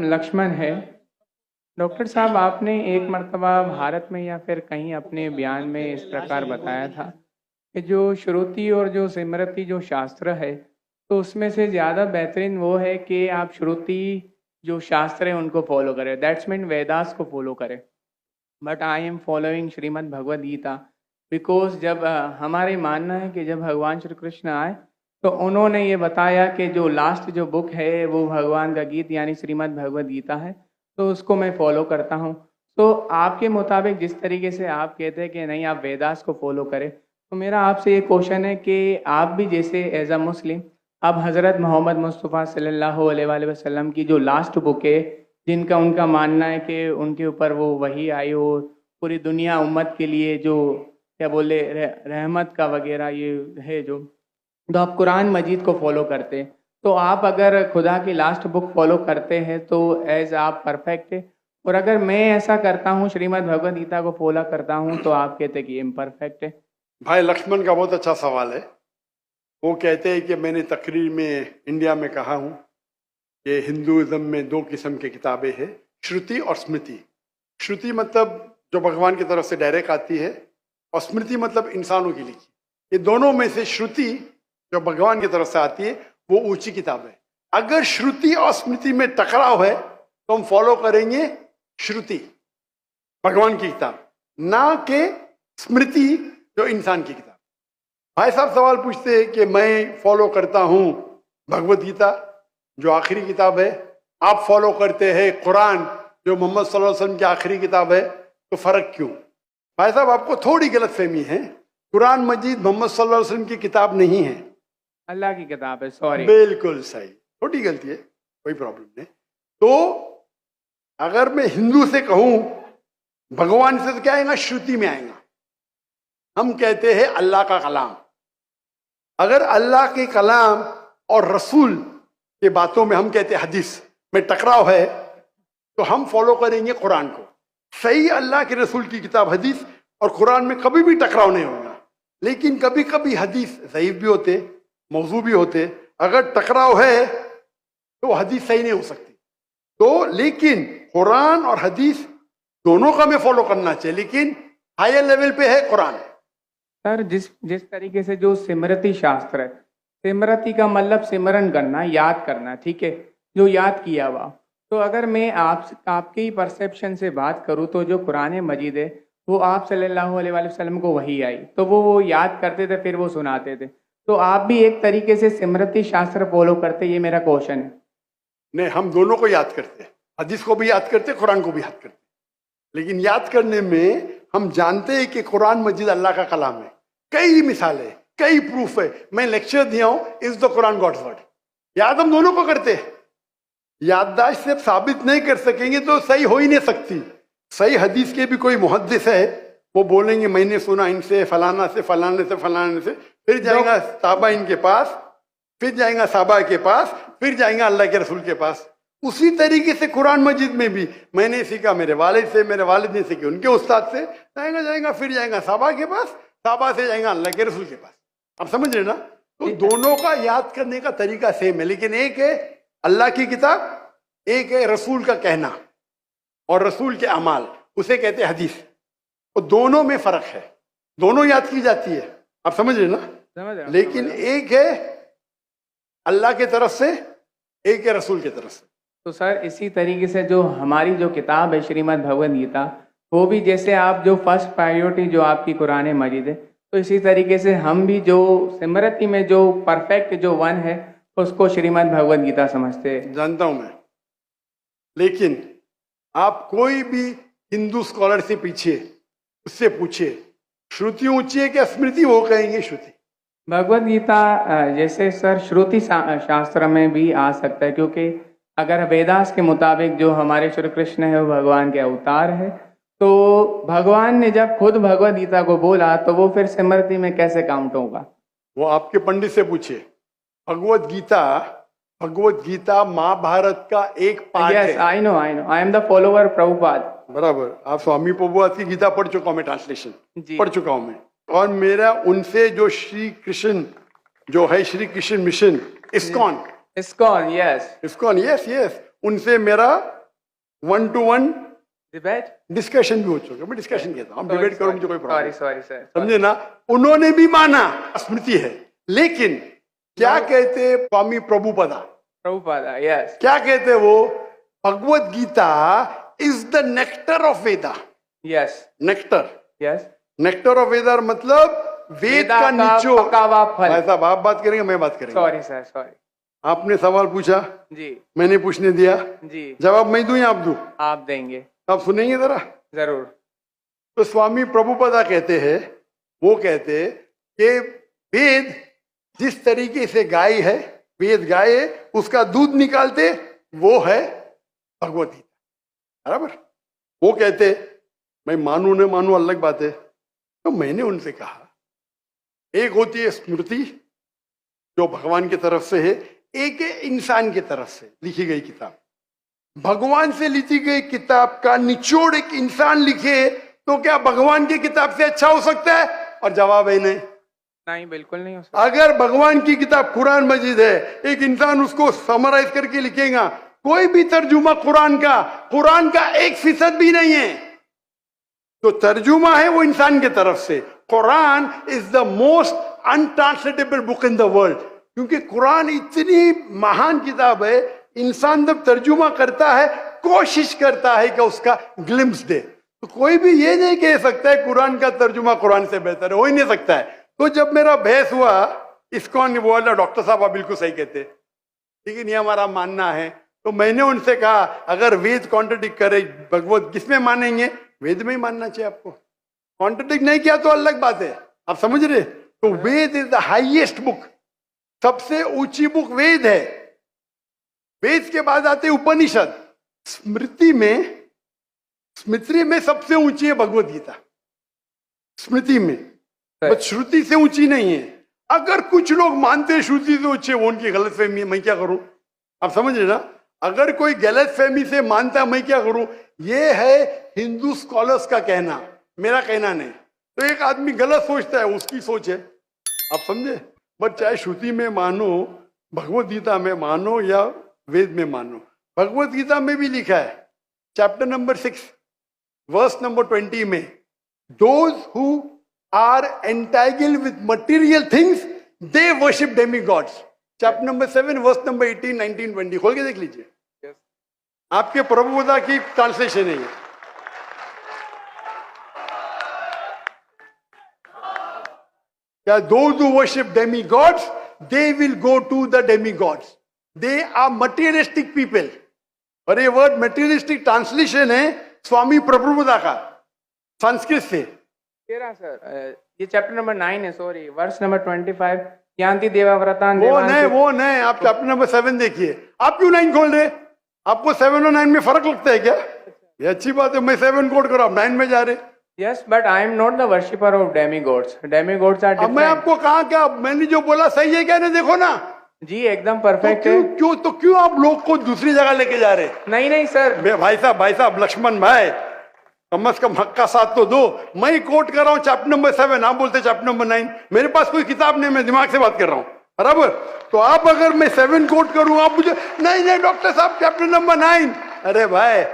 लक्ष्मण है। डॉक्टर साहब, आपने एक मर्तबा भारत में या फिर कहीं अपने बयान में इस प्रकार बताया था कि जो श्रुति और जो स्मृति जो शास्त्र है, तो उसमें से ज़्यादा बेहतरीन वो है कि आप श्रुति जो शास्त्र है उनको फॉलो करें, दैट्स मीन वेदास को फॉलो करें। But I am following Shrimad Bhagavad Gita because जब हमारे मानना है कि जब भगवान श्री कृष्ण आए तो उन्होंने ये बताया कि जो लास्ट जो बुक है वो भगवान का गीत यानी श्रीमद् भगवद गीता है, तो उसको मैं फॉलो करता हूँ। तो आपके मुताबिक जिस तरीके से आप कहते हैं कि नहीं आप वेदास को फॉलो करें, तो मेरा आपसे ये क्वेश्चन है कि आप भी जैसे एज अ मुस्लिम अब हज़रत मोहम्मद मुस्तफ़ा सल्लल्लाहु अलैहि वसल्लम की जो लास्ट बुक है, जिनका उनका मानना है कि उनके ऊपर वो वही आई हो पूरी दुनिया उम्मत के लिए जो क्या बोले रहमत का वगैरह ये है जो, तो आप कुरान मजीद को फॉलो करते हैं। तो आप अगर खुदा की लास्ट बुक फॉलो करते हैं तो एज आप परफेक्ट है, और अगर मैं ऐसा करता हूँ श्रीमद् भगवद गीता को फॉलो करता हूँ तो आप कहते हैं कि इम्परफेक्ट है। भाई लक्ष्मण का बहुत अच्छा सवाल है। वो कहते हैं कि मैंने तकरीर में इंडिया में कहा हूँ कि हिंदुइज्म में दो किस्म की किताबें हैं, श्रुति और स्मृति। श्रुति मतलब जो भगवान की तरफ से डायरेक्ट आती है, और स्मृति मतलब इंसानों की लिखी। ये दोनों में से श्रुति जो भगवान की तरफ से आती है वो ऊंची किताब है। अगर श्रुति और स्मृति में टकराव है तो हम फॉलो करेंगे श्रुति, भगवान की किताब, ना कि स्मृति जो इंसान की किताब। भाई साहब सवाल पूछते हैं कि मैं फॉलो करता हूं भगवद गीता जो आखिरी किताब है, आप फॉलो करते हैं कुरान जो मोहम्मद सल्लल्लाहु अलैहि वसल्लम की आखिरी किताब है, तो फर्क क्यों? भाई साहब आपको थोड़ी गलतफहमी है। कुरान मजीद मोहम्मद सल्लल्लाहु अलैहि वसल्लम की किताब नहीं है, अल्लाह की किताब है। सॉरी, बिल्कुल सही, छोटी गलती है, कोई प्रॉब्लम नहीं। तो अगर मैं हिंदू से कहूं भगवान से, तो क्या आएगा? श्रुति में आएगा। हम कहते हैं अल्लाह का कलाम। अगर अल्लाह के कलाम और रसूल के बातों में हम कहते हैं हदीस में टकराव है, तो हम फॉलो करेंगे कुरान को। सही अल्लाह के रसूल की किताब हदीस और कुरान में कभी भी टकराव नहीं होगा, लेकिन कभी कभी हदीस ज़ईफ भी होते, मौजू भी होते। अगर टकराव है तो हदीस सही नहीं हो सकती। तो लेकिन कुरान और हदीस दोनों का हमें फॉलो करना चाहिए, लेकिन हायर लेवल पे है कुरान। सर, जिस तरीके से जो स्मृति शास्त्र है, स्मृति का मतलब सिमरन करना, याद करना, ठीक है, जो याद किया हुआ। तो अगर मैं आपके ही परसेप्शन से बात करूं तो जो कुरान मजीद है वो आप सल्लल्लाहु अलैहि वसल्लम को वही आई, तो वो याद करते थे, फिर वो सुनाते थे। तो आप भी एक तरीके से स्मृति शास्त्र फॉलो करते, ये मेरा क्वेश्चन है। नहीं, हम दोनों को याद करते हैं, हदीस को भी याद करते, कुरान को भी याद करते। लेकिन याद करने में हम जानते हैं कि कुरान मजीद अल्लाह का कलाम है। कई मिसालें, कई प्रूफ है। मैं लेक्चर दिया हूं, is the Quran God's word. याद हम दोनों को करते हैं। याददाश्त से साबित नहीं कर सकेंगे तो सही हो ही नहीं सकती। सही हदीस के भी कोई मुहद्दिस है, वो बोलेंगे मैंने सुना इनसे फलाना से फलाने से फलाने से, फिर जाएगा साहबा इनके पास, फिर जाएगा साहबा के पास, फिर जाएगा अल्लाह के रसूल के पास। उसी तरीके से कुरान मजीद में भी मैंने सीखा मेरे वालिद से, मेरे वालिद ने सीखी उनके उस्ताद से, जाएगा फिर जाएगा साहबा के पास, साहबा से जाएगा अल्लाह के रसूल के पास। आप समझ रहे ना? तो दोनों का याद करने का तरीका सेम है, लेकिन एक है अल्लाह की किताब, एक है रसूल का कहना और रसूल के अमाल, उसे कहते हैं हदीस। और दोनों में फर्क है, दोनों याद की जाती है। आप समझ रहे ना? समझ रहे। लेकिन एक है अल्लाह की तरफ से, एक है रसूल की तरफ से। तो सर, इसी तरीके से जो हमारी जो किताब है श्रीमद् भगवद गीता, वो भी जैसे आप जो फर्स्ट प्रायोरिटी जो आपकी कुरान मजीद है, तो इसी तरीके से हम भी जो स्मृति में जो परफेक्ट जो वन है उसको श्रीमद् भगवद गीता समझते हैं। जानता हूं मैं, लेकिन आप कोई भी हिंदू स्कॉलर से पीछे उससे पूछे श्रुति ऊंची है क्या स्मृति, वो कहेंगे श्रुति। भगवद गीता जैसे सर श्रुति शास्त्र में भी आ सकता है, क्योंकि अगर वेदास के मुताबिक जो हमारे श्री कृष्ण है वो भगवान के अवतार है, तो भगवान ने जब खुद भगवद गीता को बोला तो वो फिर स्मृति में कैसे काउंट होगा? वो आपके पंडित से पूछिए। भगवद गीता महाभारत का एक पार्ट है। I know, I am the follower Prabhupada. बराबर, आप स्वामी प्रभुपाद की गीता पढ़ चुका हूं, मैं ट्रांसलेशन पढ़ चुका हूं मैं। और मेरा उनसे जो श्री कृष्ण जो है, Shri Krishna mission ISKCON, ISKCON, yes, उनसे मेरा 1-to-1 डिबेट, डिस्कशन भी हो चुका है। मैं डिस्कशन कहता हूँ, हम डिबेट करो, मुझे कोई सॉरी प्रॉब्लम सॉरी सर, समझे ना। उन्होंने भी माना, स्मृति है, लेकिन क्या कहते स्वामी प्रभुपदा, प्रभुपादा, यस क्या कहते वो, Bhagavad Gita is the nectar of Veda. Yes nectar, yes, nectar of Veda मतलब वेद वेदा का का निचोड़। पका हुआ फल। भाई साहब आप बात करेंगे, मैं बात करेंगे। सॉरी सर, सॉरी आपने सवाल पूछा, जी मैंने पूछने दिया, जी, जवाब मैं दूं या आप दूं? आप देंगे, आप सुनेंगे जरा। जरूर। तो स्वामी प्रभुपदा कहते हैं, वो कहते हैं कि वेद जिस तरीके से गाय है, वेद गाय है, उसका दूध निकालते वो है भगवत गीता, बराबर। वो कहते, मैं मानू न मानू अलग बात है। तो मैंने उनसे कहा, एक होती है स्मृति जो भगवान की तरफ से है, एक है इंसान की तरफ से लिखी गई किताब। भगवान से लिखी गई किताब का निचोड़ एक इंसान लिखे तो क्या भगवान की किताब से अच्छा हो सकता है? और जवाब है नहीं, नहीं बिल्कुल नहीं हो सकता। अगर भगवान की किताब कुरान मजीद है, एक इंसान उसको समराइज करके लिखेगा, कोई भी तर्जुमा कुरान का 1% भी नहीं है, तो तर्जुमा है वो इंसान की तरफ से। Quran is the most untranslatable book in the world, क्योंकि कुरान इतनी महान किताब है, इंसान जब तर्जुमा करता है, कोशिश करता है कि उसका ग्लिम्स दे, तो कोई भी ये नहीं कह सकता है कुरान का तर्जुमा कुरान से बेहतर है, हो ही नहीं सकता है। तो जब मेरा बहस हुआ, इस्कॉन बोला डॉक्टर साहब आप बिल्कुल सही कहते, लेकिन ये हमारा मानना है। तो मैंने उनसे कहा, अगर वेद कॉन्ट्रडिक्ट करे भगवत, किसमें मानेंगे? वेद में ही मानना चाहिए आपको। कॉन्ट्रडिक्ट नहीं किया तो अलग बात है, आप समझ रहे। तो वेद इज द हाईएस्ट बुक, सबसे ऊंची बुक वेद है। वेद के बाद आते उपनिषद। स्मृति में सबसे ऊंची है भगवत गीता, स्मृति में, बस श्रुति से ऊंची नहीं है। अगर कुछ लोग मानते हैं श्रुति से ऊंची है, वो उनकी गलतफहमी है, मैं क्या करूं? आप समझ रहे ना। अगर कोई गलतफहमी से मानता है, मैं क्या करूं? ये है हिंदू स्कॉलर्स का कहना, मेरा कहना नहीं। तो एक आदमी गलत सोचता है, उसकी सोच है, आप समझे। बट चाहे श्रुति में मानो, भगवत गीता में मानो या वेद में मानो, भगवत गीता में भी लिखा है, चैप्टर नंबर 6 वर्स नंबर 20 में, those who are entangled with material things they worship demigods. Chapter number 7 verse number 18, 19, 20 खोल के देख लीजिए। आपके प्रभुपदा की ट्रांसलेशन है ये। क्या those who worship demigods, they will go to the demigods. They are materialistic people. और ये वर्ड materialistic ट्रांसलेशन है स्वामी प्रभुपदा का संस्कृत से। सर ये चैप्टर नंबर 9 है, सॉरी, वर्स नंबर 25, यान्ति देवाव्रतान् वो देवान्। नहीं, आप चैप्टर नंबर 7 देखिए। आप क्यों 9 खोल रहे? आपको 7 और 9 में फर्क लगता है क्या? ये अच्छी बात है, मैं 7 कोट करो, आप 9 में जा रहे। Yes, but I am not the worshipper of demigods. Demigods are अब different. मैं आपको कहा क्या, मैंने जो बोला सही है क्या? नहीं, देखो ना जी एकदम परफेक्ट है। क्यों आप लोग को दूसरी जगह लेके जा रहे? नहीं सर, भाई साहब लक्ष्मण भाई, कम से कम हक का साथ तो दो। मैं कोट कर रहा हूँ चैप्टर नंबर 7, आप बोलते चैप्टर नंबर 9। मेरे पास कोई किताब नहीं, मैं दिमाग से बात कर रहा हूँ, बराबर। तो आप अगर मैं 7 कोट करूँ, आप मुझे नहीं डॉक्टर साहब चैप्टर नंबर 9। अरे भाई,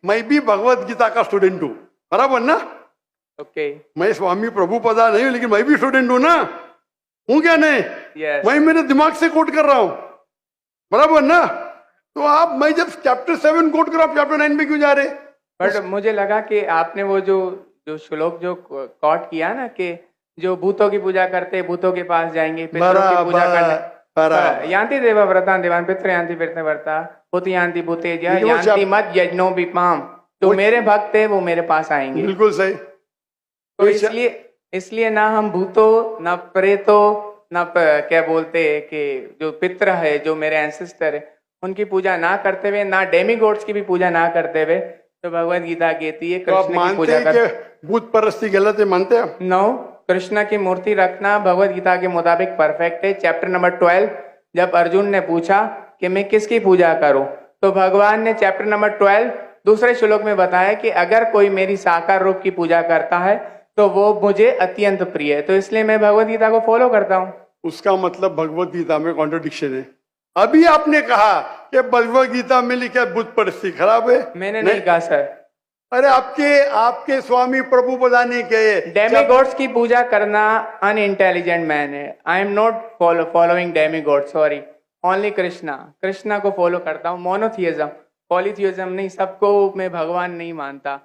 मैं भी भगवत गीता का स्टूडेंट हूँ, बराबर ना। ओके, मैं स्वामी प्रभुपदा नहीं हूँ, लेकिन मैं भी स्टूडेंट हूँ ना, हूँ क्या नहीं? yes. मैं मेरे दिमाग से कोट कर रहा हूँ, बराबर ना। तो आप, मैं जब चैप्टर 7 कोट कर रहा हूँ, चैप्टर 9 में क्यों जा रहे? बट मुझे लगा कि आपने वो जो श्लोक जो कोट किया ना, कि जो भूतों की पूजा करते भूतों के पास जाएंगे, पितरों की पूजा करने, यान्ति देवाव्रतान् देवान् पितृयान्ति पितृव्रता भूतयान्ति भूतेज्य यान्ति मत् यज्ञो विपाम। तो मेरे भक्त है वो मेरे पास आएंगे। बिल्कुल सही। तो इसलिए ना हम भूतों, ना प्रेतों, ना क्या बोलते हैं कि जो पितर है, जो मेरे एंसेस्टर है, उनकी पूजा ना करते हुए, ना डेमीगॉड्स की भी पूजा ना करते हुए, तो भगवत गीता कहती है कृष्ण की पूजा कर। भूत परस्ती गलत है, मानते हैं? नो, कृष्ण की मूर्ति रखना भगवत गीता के मुताबिक परफेक्ट है। चैप्टर नंबर 12, जब अर्जुन ने पूछा कि मैं किसकी पूजा करूं, तो भगवान ने चैप्टर नंबर 12 दूसरे श्लोक में बताया कि अगर कोई मेरी साकार रूप की पूजा करता है तो वो मुझे अत्यंत प्रिय है। तो इसलिए मैं भगवत गीता को फॉलो करता हूँ। उसका मतलब भगवत गीता में कॉन्ट्रडिक्शन है। अभी आपने कहा कि भगवद गीता में लिखा है बुत परस्ती खराब है। मैंने नहीं कहा सर। अरे आपके स्वामी प्रभु बताने के डेमीगॉड्स की पूजा करना अनइंटेलिजेंट मैन है। I am not following demigod, sorry, only Krishna को फॉलो करता हूँ। मोनोथियज्म, पॉलीथियज्म नहीं, सबको मैं भगवान नहीं मानता,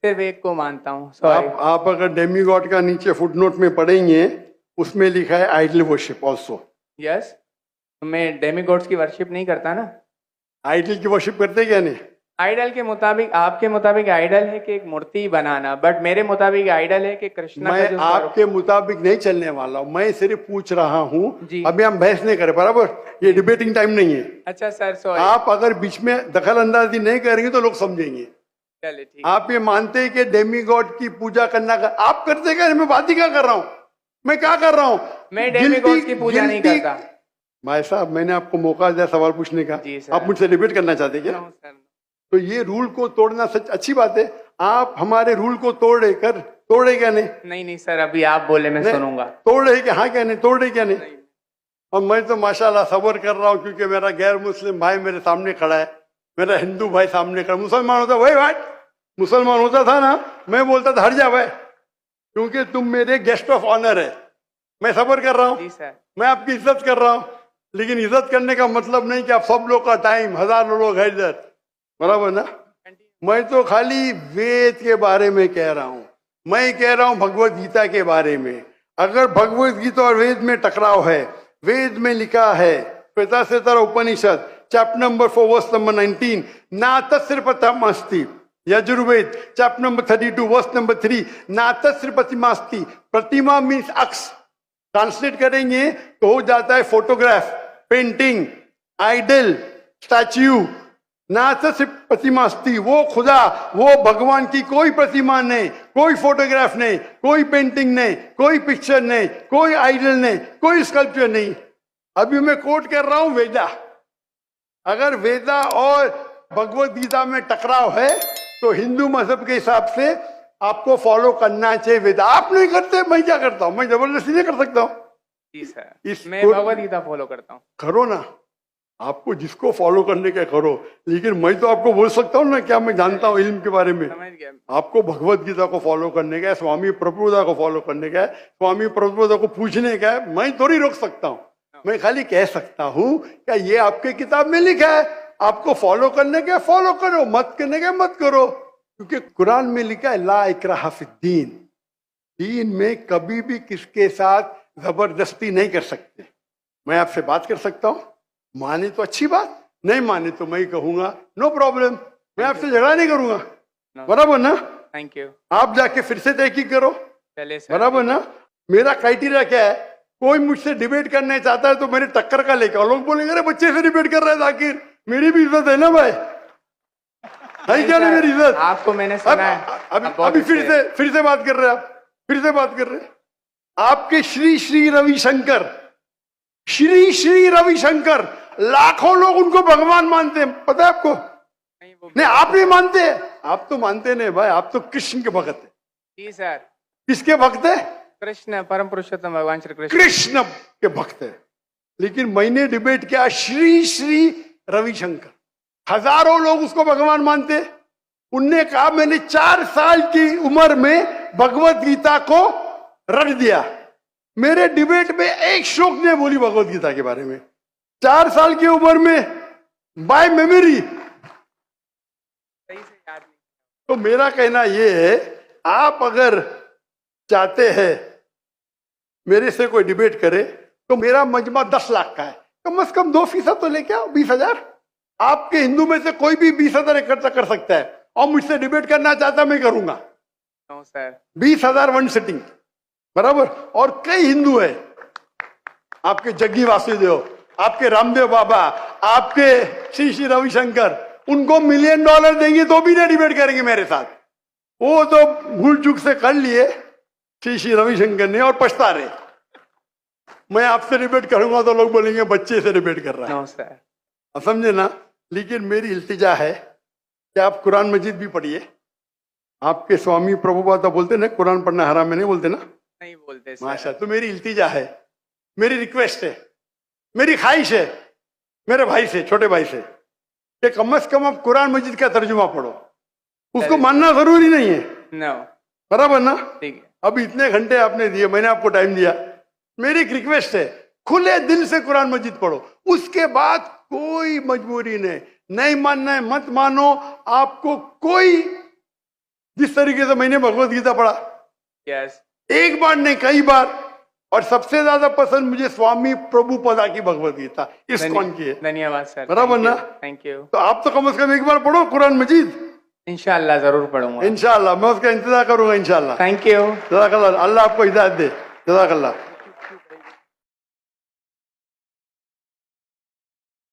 सिर्फ एक को मानता हूँ, सॉरी। आप अगर डेमीगॉड का नीचे फुटनोट में पढ़ेंगे उसमें लिखा है आइडल वर्शिप ऑल्सो। यस, मैं डेमीगॉड्स की वर्शिप नहीं करता ना। आइडल की वर्शिप करते क्या नहीं? आइडल के मुताबिक, आपके मुताबिक आइडल है कि एक मूर्ति बनाना, बट मेरे मुताबिक आइडल है कि कृष्णा का मैं जो आपके मुताबिक नहीं चलने वाला हूँ, मैं सिर्फ पूछ रहा हूँ। जी। अभी हम बहस नहीं करें, बराबर? ये डिबेटिंग टाइम नहीं है। अच्छा सर, सॉरी। आप अगर बीच में दखल अंदाजी नहीं करेंगे तो लोग समझेंगे। चलिए ठीक। आप ये मानते हैं कि डेमीगॉड की पूजा करना आप करते क्या? मैं बात ही क्या कर रहा हूँ? मैं क्या कर रहा हूँ? मैं डेमीगॉड की पूजा नहीं करता। भाई साहब, मैंने आपको मौका दिया सवाल पूछने का, आप मुझसे डिबेट करना चाहते क्या? तो ये रूल को तोड़ना सच अच्छी बात है। आप हमारे रूल को तोड़े क्या नहीं? नहीं सर, अभी आप बोले मैं सुनूंगा। तोड़े क्या? हाँ क्या नहीं? तोड़े क्या नहीं? और मैं तो माशाल्लाह सब्र कर रहा हूँ, क्योंकि मेरा गैर मुस्लिम भाई मेरे सामने खड़ा है, मेरा हिंदू भाई सामने खड़ा। मुसलमान होता भाई मुसलमान होता था ना, मैं बोलता था हट जा भाई, क्योंकि तुम मेरे गेस्ट ऑफ ऑनर है। मैं सब्र कर रहा हूँ, मैं आपकी इज्जत कर रहा हूँ, लेकिन इज्जत करने का मतलब नहीं कि आप सब लोग का टाइम, हजारों लोग है इधर, बराबर ना? मैं तो खाली वेद के बारे में कह रहा हूं। मैं कह रहा हूं भगवत गीता के बारे में। अगर भगवत गीता और वेद में टकराव है, वेद में लिखा है Shvetashvatara Upanishad chapter number 4 verse number 19, ना तस्र प्रतिमास्ति। Yajurveda chapter number 32 verse number 3, ना तस्र प्रतिमास्ति। प्रतिमा मीन्स अक्स, ट्रांसलेट करेंगे तो हो जाता है फोटोग्राफ, पेंटिंग, आइडल, स्टैच्यू। ना तो सिर्फ प्रतिमास्ती, वो खुदा, वो भगवान की कोई प्रतिमा नहीं, कोई फोटोग्राफ नहीं, कोई पेंटिंग नहीं, कोई पिक्चर नहीं, कोई आइडल नहीं, कोई स्कल्पचर नहीं। अभी मैं कोट कर रहा हूं वेदा। अगर वेदा और भगवत गीता में टकराव है तो हिंदू मजहब के हिसाब से आपको फॉलो करना चाहिए वेदा। आप नहीं करते, मैं क्या करता हूं? मैं जबरदस्ती नहीं कर सकता हूं। मैं भगवत गीता फॉलो करता हूं। करो ना, आपको जिसको फॉलो करने का करो, लेकिन मैं तो आपको बोल सकता हूँ ना क्या मैं जानता हूँ इल्म के बारे में। आपको भगवत गीता को फॉलो करने का है, स्वामी प्रभुदा को फॉलो करने का है, स्वामी प्रभुदा को पूछने का है। मैं थोड़ी रोक सकता हूँ, मैं खाली कह सकता हूँ क्या ये आपके किताब में लिखा है, आपको फॉलो करने का फॉलो करो, मत करने का मत करो। क्योंकि कुरान में लिखा है ला इकराहा फिद्दीन, दीन में कभी भी किसके साथ जबरदस्ती नहीं कर सकते। मैं आपसे बात कर सकता हूँ, माने तो अच्छी बात, नहीं माने तो मैं कहूंगा नो प्रॉब्लम, मैं आपसे झगड़ा नहीं करूंगा, बराबर ना? Thank you. आप जाके फिर से तहकीक करो, बराबर ना? मेरा क्राइटेरिया क्या है? कोई मुझसे डिबेट करना चाहता है तो मेरे टक्कर का लेकर, लोग बोलेंगे अरे बच्चे से डिबेट कर रहा है जाकिर, मेरी भी इज्जत है ना भाई, है क्या नहीं मेरी इज्जत? आपको मैंने सुना है। अभी फिर से बात कर रहे हैं आप, फिर से बात कर रहे हैं। आपके श्री श्री रविशंकर, श्री श्री रविशंकर, लाखों लोग उनको भगवान मानते हैं, पता है आपको? नहीं, आप नहीं मानते, आप तो मानते नहीं भाई, आप तो कृष्ण के भक्त है। जी सर। किसके भक्त है? कृष्ण, परम पुरुषोत्तम भगवान श्री कृष्ण, कृष्ण के भक्त है। लेकिन मैंने डिबेट किया श्री श्री रविशंकर, हजारों लोग उसको भगवान मानते। उनने कहा मैंने 4 साल की उम्र में भगवत गीता को रट दिया। मेरे डिबेट में एक श्लोक ने बोली भगवत गीता के बारे में, 4 साल की उम्र में, बाय मेमोरी। सही से याद नहीं। तो मेरा कहना यह है, आप अगर चाहते हैं मेरे से कोई डिबेट करे तो मेरा मजमा 10 लाख का है, कम से कम 2% तो लेके आओ, 20,000। आपके हिंदू में से कोई भी 20,000 इकट्ठा कर सकता है और मुझसे डिबेट करना चाहता मैं करूंगा। No sir. 20,000 वन सिटिंग, बराबर। और कई हिंदू है, आपके जग्गी वासुदेव, आपके रामदेव बाबा, आपके श्री श्री रविशंकर, उनको $1 मिलियन देंगे तो भी नहीं डिबेट करेंगे मेरे साथ। वो तो भूल चूक से कर लिए श्री श्री रविशंकर ने और पछता रहे। मैं आपसे डिबेट करूंगा तो लोग बोलेंगे बच्चे से डिबेट कर रहा है। No sir. आप समझे ना? लेकिन मेरी इल्तिजा है कि आप कुरान मजीद भी पढ़िए। आपके स्वामी प्रभुपाद बोलते ना कुरान पढ़ना हराम है, नहीं बोलते ना? नहीं बोलते सर। माशा। तो मेरी इल्तिजा है, मेरी रिक्वेस्ट है, मेरी ख्वाहिश है मेरे भाई से, छोटे भाई से, कि कम से कम आप कुरान मजीद का तर्जुमा पढ़ो। उसको मानना जरूरी नहीं है, नो, बराबर ना? ठीक है। अब इतने घंटे आपने दिए, मैंने आपको टाइम दिया, मेरी एक रिक्वेस्ट है, खुले दिल से कुरान मजीद पढ़ो। उसके बाद कोई मजबूरी नहीं मानना है मत मानो। आपको कोई, जिस तरीके से मैंने भगवत गीता पढ़ा, यस, एक बार नहीं कई बार, और सबसे ज्यादा पसंद मुझे स्वामी प्रभुपदा की भगवत गीता, इस्कॉन की है। धन्यवाद सर, बराबर ना? Thank you. तो आप तो कम से कम एक बार पढ़ो कुरान मजीद। इंशाल्लाह जरूर पढ़ूंगा। इंशाल्लाह मैं उसका इंतजार करूंगा इंशाल्लाह। Thank you. जज़ाकल्लाह, अल्लाह आपको हिदायत दे। जज़ाकल्लाह।